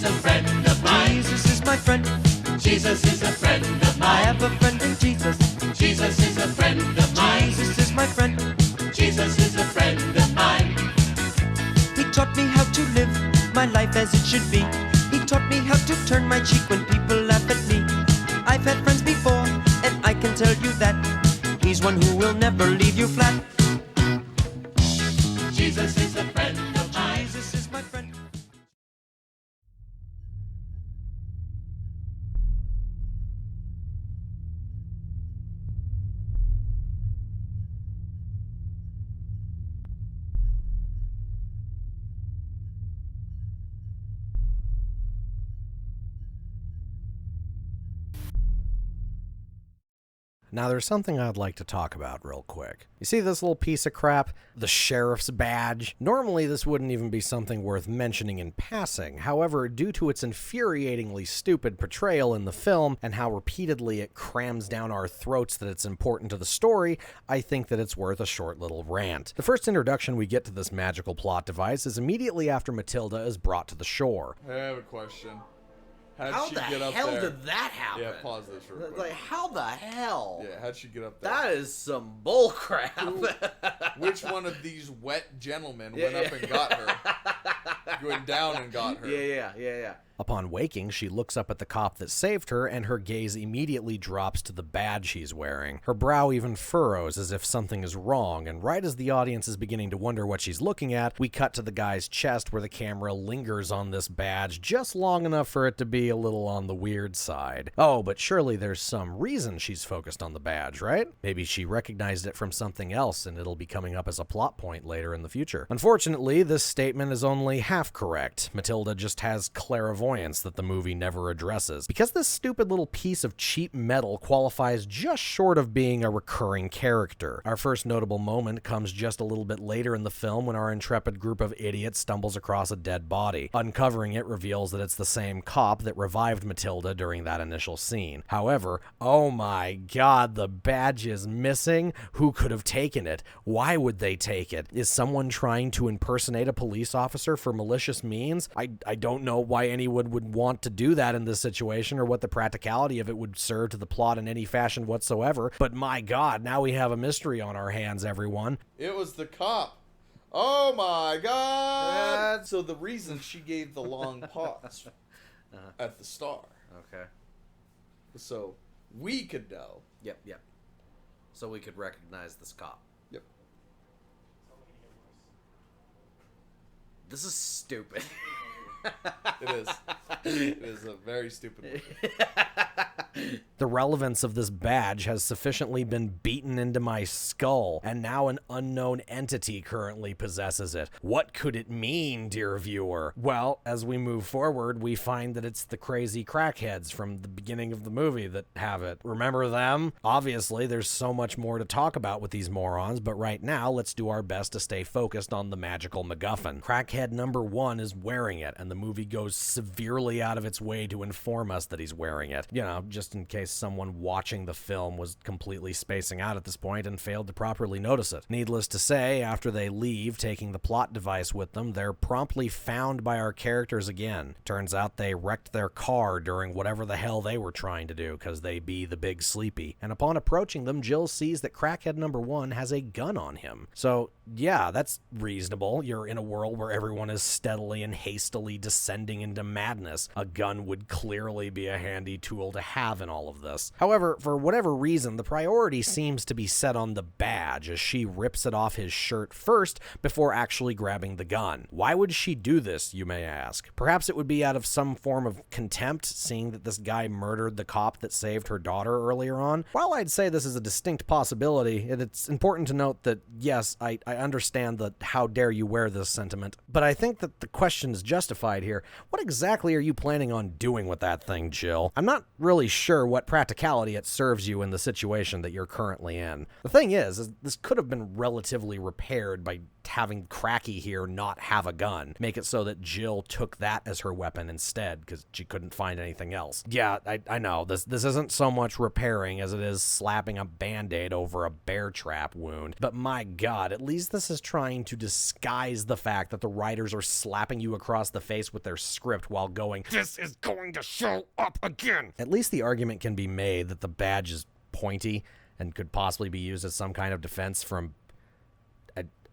is a friend of mine. Jesus is my friend. Jesus is a friend of mine. I have a friend in Jesus. Jesus is a friend of mine. Jesus is my friend. Jesus is a friend of mine. He taught me how to live my life as it should be. He taught me how to turn my cheek when people laugh at me. I've had friends before, and I can tell you that he's one who will never leave you flat. Jesus is a friend of mine. Jesus is my friend. Now, there's something I'd like to talk about real quick. You see this little piece of crap? The sheriff's badge? Normally, this wouldn't even be something worth mentioning in passing. However, due to its infuriatingly stupid portrayal in the film and how repeatedly it crams down our throats that it's important to the story, I think that it's worth a short little rant. The first introduction we get to this magical plot device is immediately after Matilda is brought to the shore. I have a question. How the hell did that happen? Yeah, pause this real quick. Like, how the hell? Yeah, how'd she get up there? That is some bullcrap. Which one of these wet gentlemen went up and got her? Went down and got her. Yeah. Upon waking, she looks up at the cop that saved her, and her gaze immediately drops to the badge she's wearing. Her brow even furrows as if something is wrong, and right as the audience is beginning to wonder what she's looking at, we cut to the guy's chest where the camera lingers on this badge just long enough for it to be a little on the weird side. Oh, but surely there's some reason she's focused on the badge, right? Maybe she recognized it from something else, and it'll be coming up as a plot point later in the future. Unfortunately, this statement is only half correct. Matilda just has clairvoyance that the movie never addresses. Because this stupid little piece of cheap metal qualifies just short of being a recurring character. Our first notable moment comes just a little bit later in the film when our intrepid group of idiots stumbles across a dead body. Uncovering it reveals that it's the same cop that revived Matilda during that initial scene. However, oh my god, the badge is missing. Who could have taken it? Why would they take it? Is someone trying to impersonate a police officer for malicious means? I don't know why anyone would want to do that in this situation or what the practicality of it would serve to the plot in any fashion whatsoever, but my god, now we have a mystery on our hands, everyone. It was the cop. Oh my god! So the reason she gave the long pause at the star. Okay. So we could know. Yep. So we could recognize this cop. Yep. This is stupid. It is. It is a very stupid movie. The relevance of this badge has sufficiently been beaten into my skull, and now an unknown entity currently possesses it. What could it mean, dear viewer? Well, as we move forward, we find that it's the crazy crackheads from the beginning of the movie that have it. Remember them? Obviously, there's so much more to talk about with these morons, but right now, let's do our best to stay focused on the magical MacGuffin. Crackhead number 1 is wearing it, and the movie goes severely out of its way to inform us that he's wearing it. You know, just in case someone watching the film was completely spacing out at this point and failed to properly notice it. Needless to say, after they leave, taking the plot device with them, they're promptly found by our characters again. Turns out they wrecked their car during whatever the hell they were trying to do, because they be the big sleepy. And upon approaching them, Jill sees that crackhead number 1 has a gun on him. So, yeah, that's reasonable. You're in a world where everyone is steadily and hastily descending into madness. A gun would clearly be a handy tool to have in all of this. However, for whatever reason, the priority seems to be set on the badge as she rips it off his shirt first before actually grabbing the gun. Why would she do this, you may ask? Perhaps it would be out of some form of contempt, seeing that this guy murdered the cop that saved her daughter earlier on. While I'd say this is a distinct possibility, it's important to note that, yes, I understand the how dare you wear this sentiment, but I think that the question is justified here. What exactly are you planning on doing with that thing, Jill? I'm not really sure what practicality it serves you in the situation that you're currently in. The thing is this could have been relatively repaired by having Cracky here not have a gun. Make it so that Jill took that as her weapon instead because she couldn't find anything else. Yeah, I know. This isn't so much repairing as it is slapping a Band-Aid over a bear trap wound. But my God, at least this is trying to disguise the fact that the writers are slapping you across the face with their script while going, "This is going to show up again." At least the argument can be made that the badge is pointy and could possibly be used as some kind of defense from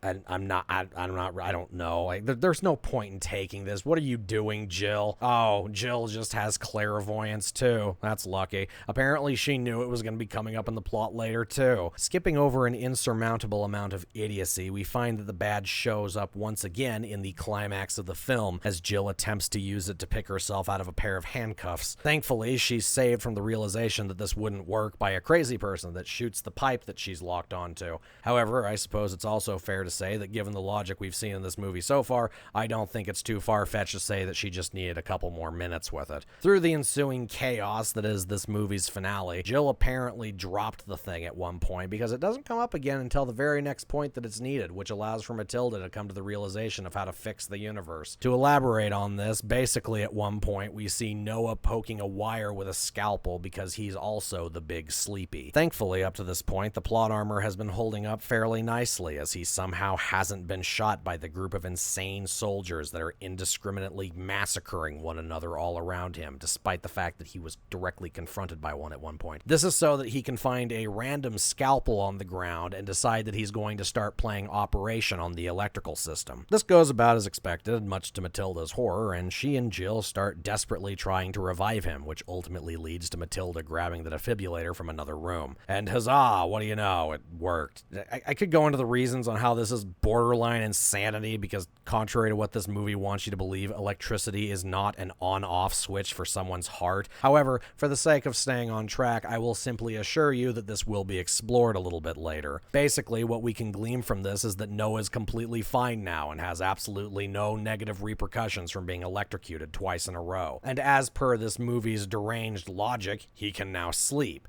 I don't know. There's no point in taking this. What are you doing, Jill? Oh, Jill just has clairvoyance too. That's lucky. Apparently she knew it was going to be coming up in the plot later too. Skipping over an insurmountable amount of idiocy, we find that the badge shows up once again in the climax of the film as Jill attempts to use it to pick herself out of a pair of handcuffs. Thankfully, she's saved from the realization that this wouldn't work by a crazy person that shoots the pipe that she's locked onto. However, I suppose it's also fair to say that given the logic we've seen in this movie so far, I don't think it's too far-fetched to say that she just needed a couple more minutes with it. Through the ensuing chaos that is this movie's finale, Jill apparently dropped the thing at one point because it doesn't come up again until the very next point that it's needed, which allows for Matilda to come to the realization of how to fix the universe. To elaborate on this, basically at one point we see Noah poking a wire with a scalpel because he's also the big sleepy. Thankfully, up to this point, the plot armor has been holding up fairly nicely as he somehow hasn't been shot by the group of insane soldiers that are indiscriminately massacring one another all around him, despite the fact that he was directly confronted by one at one point. This is so that he can find a random scalpel on the ground and decide that he's going to start playing Operation on the electrical system. This goes about as expected, much to Matilda's horror, and she and Jill start desperately trying to revive him, which ultimately leads to Matilda grabbing the defibrillator from another room. And huzzah, what do you know, it worked. I could go into the reasons on how this is borderline insanity because, contrary to what this movie wants you to believe, electricity is not an on-off switch for someone's heart. However, for the sake of staying on track, I will simply assure you that this will be explored a little bit later. Basically, what we can glean from this is that Noah's completely fine now and has absolutely no negative repercussions from being electrocuted twice in a row. And as per this movie's deranged logic, he can now sleep,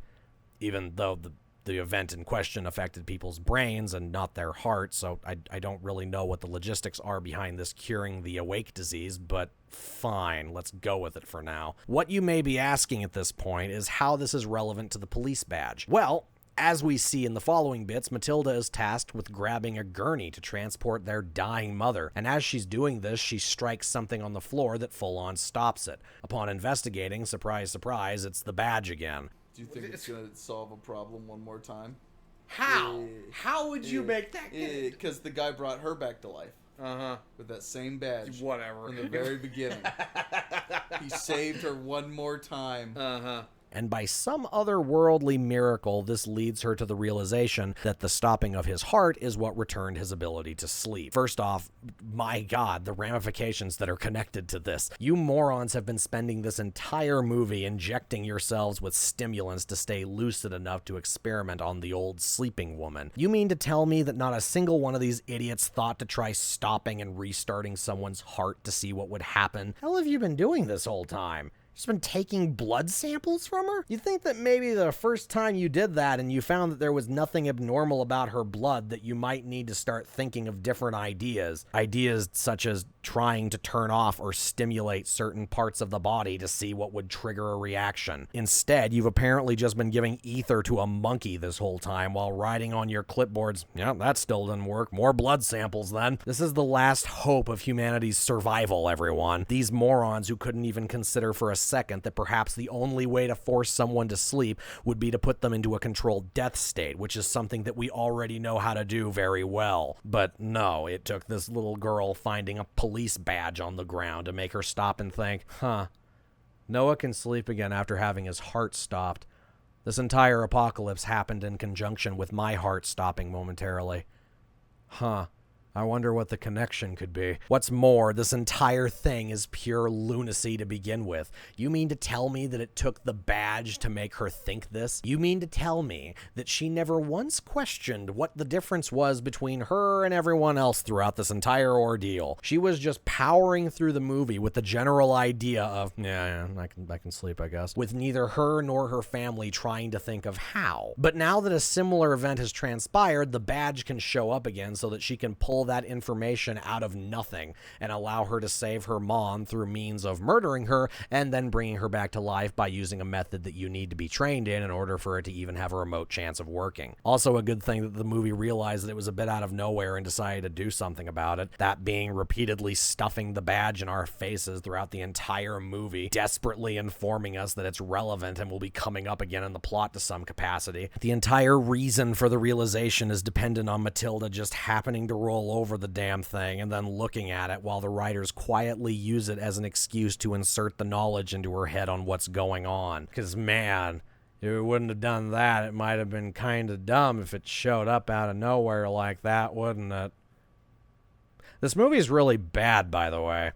even though the event in question affected people's brains and not their hearts, so I don't really know what the logistics are behind this curing the awake disease, but fine, let's go with it for now. What you may be asking at this point is how this is relevant to the police badge. Well, as we see in the following bits, Matilda is tasked with grabbing a gurney to transport their dying mother, and as she's doing this, she strikes something on the floor that full-on stops it. Upon investigating, surprise, surprise, it's the badge again. Do you think it's going to solve a problem one more time? How? How would you make that? Because the guy brought her back to life. With that same badge. Whatever. From the very beginning. He saved her one more time. And by some otherworldly miracle, this leads her to the realization that the stopping of his heart is what returned his ability to sleep. First off, my God, the ramifications that are connected to this. You morons have been spending this entire movie injecting yourselves with stimulants to stay lucid enough to experiment on the old sleeping woman. You mean to tell me that not a single one of these idiots thought to try stopping and restarting someone's heart to see what would happen? How have you been doing this whole time? Just been taking blood samples from her? You'd think that maybe the first time you did that and you found that there was nothing abnormal about her blood that you might need to start thinking of different ideas. Ideas such as trying to turn off or stimulate certain parts of the body to see what would trigger a reaction. Instead, you've apparently just been giving ether to a monkey this whole time while writing on your clipboards, yeah, that still didn't work. More blood samples then. This is the last hope of humanity's survival, everyone. These morons who couldn't even consider for a second that perhaps the only way to force someone to sleep would be to put them into a controlled death state, which is something that we already know how to do very well. But no, it took this little girl finding a police badge on the ground to make her stop and think, Noah can sleep again after having his heart stopped. This entire apocalypse happened in conjunction with my heart stopping momentarily. I wonder what the connection could be. What's more, this entire thing is pure lunacy to begin with. You mean to tell me that it took the badge to make her think this? You mean to tell me that she never once questioned what the difference was between her and everyone else throughout this entire ordeal? She was just powering through the movie with the general idea of, I can sleep, I guess, with neither her nor her family trying to think of how. But now that a similar event has transpired, the badge can show up again so that she can pull that information out of nothing and allow her to save her mom through means of murdering her and then bringing her back to life by using a method that you need to be trained in order for it to even have a remote chance of working. Also a good thing that the movie realized that it was a bit out of nowhere and decided to do something about it, that being repeatedly stuffing the badge in our faces throughout the entire movie, desperately informing us that it's relevant and will be coming up again in the plot to some capacity. The entire reason for the realization is dependent on Matilda just happening to roll over the damn thing and then looking at it while the writers quietly use it as an excuse to insert the knowledge into her head on what's going on. Because, man, if it wouldn't have done that, it might have been kind of dumb if it showed up out of nowhere like that, wouldn't it? This movie is really bad, by the way.